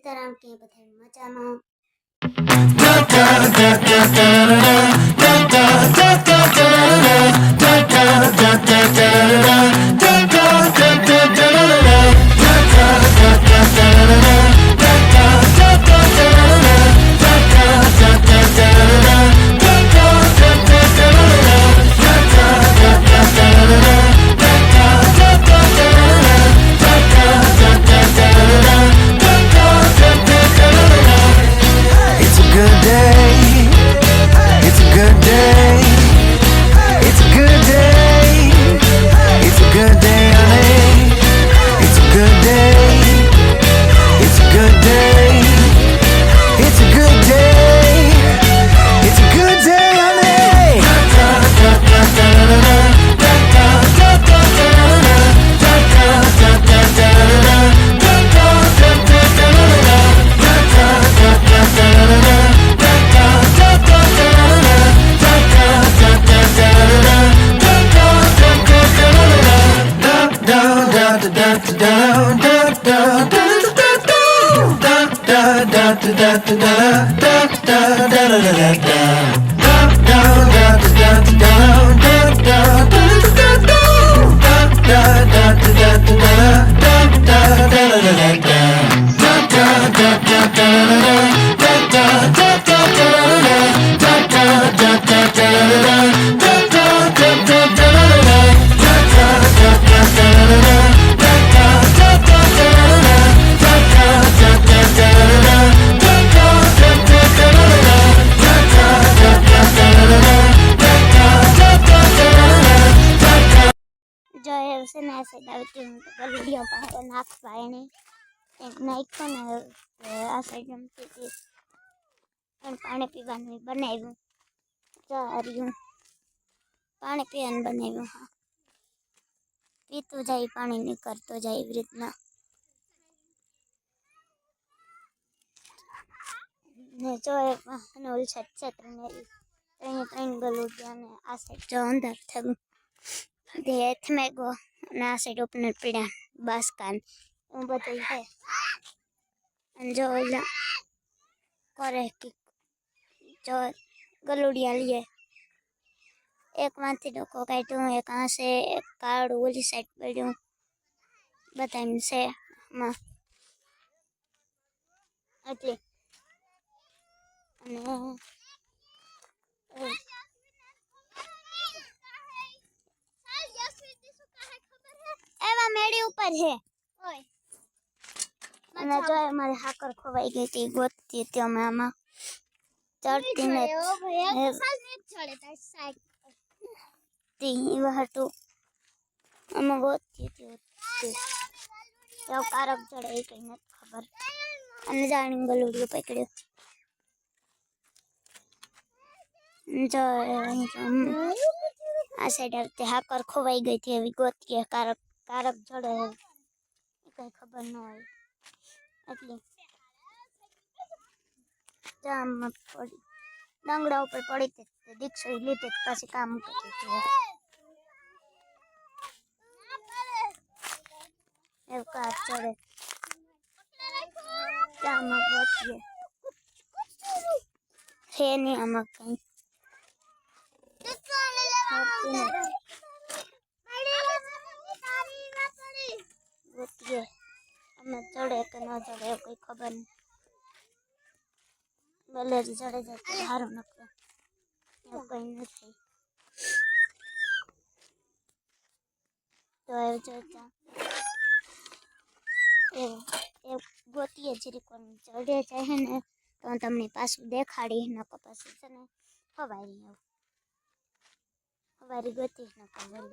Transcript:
સીતારામ કે બધા મજામાં जो है उसे ना ऐसे डालती हूँ तो गलूडियों पर नाक पाए एक नाइक को ना आ साइड जमती थी और पानी पीवाने बनाव्યું जा रही हूँ पानी पीवाने बनाव्યું हाँ पीतो जाए पानी निकलतो जाए एवी રીતના ने जो नोल छत ने ट्रेन गलूडिया ने आ साइड जो अंदर थे देथ में गो ना साइड ओपनर पीड़ा बस कान वो बताई है जो करे कि जो गलूडिया लिए एक माथी डोको काट्यो एक आ से एक कार्ड ओली साइड पड्यो बताई से में એટલે અને एवा मेड़ी ऊपर है ओए અને જો મારી હાકર ખોવાઈ ગઈ હતી ગોતતી હતી અમે આમાં ચડતી ને ચડે તાર સાઈડ તી વહટુ અમે ગોતતી હતી તો કારક ચડે એ કઈ નથી ખબર અને જાણી ગલુડિયો પકડ્યો જો આ સાઈડ આવતી હાકર ખોવાઈ ગઈ હતી એવી ગોતી કારક કારક ચડે કઈ ખબર ન હોય એટલે જામમાં પડી ડાંગડા ઉપર પડી તે દીક્ષા લીધે પછી કામ કરતી હતી એવું કાર ચડે જામમાં પહોંચીએ છે નહીં આમાં કઈ ગોતીએ અમે ચડે કે ન ચડે એવું કઈ ખબર નહીં ગલેરી ચડે જાય તો સારું નકરે એવું કઈ નથી તો એવું જોતા એ ગોતીએ જરીક ચડે જાય ને તો તમને પાછું દેખાડી ન પછી છે ને હવારી એવું હવારી ગોતી ન ખબર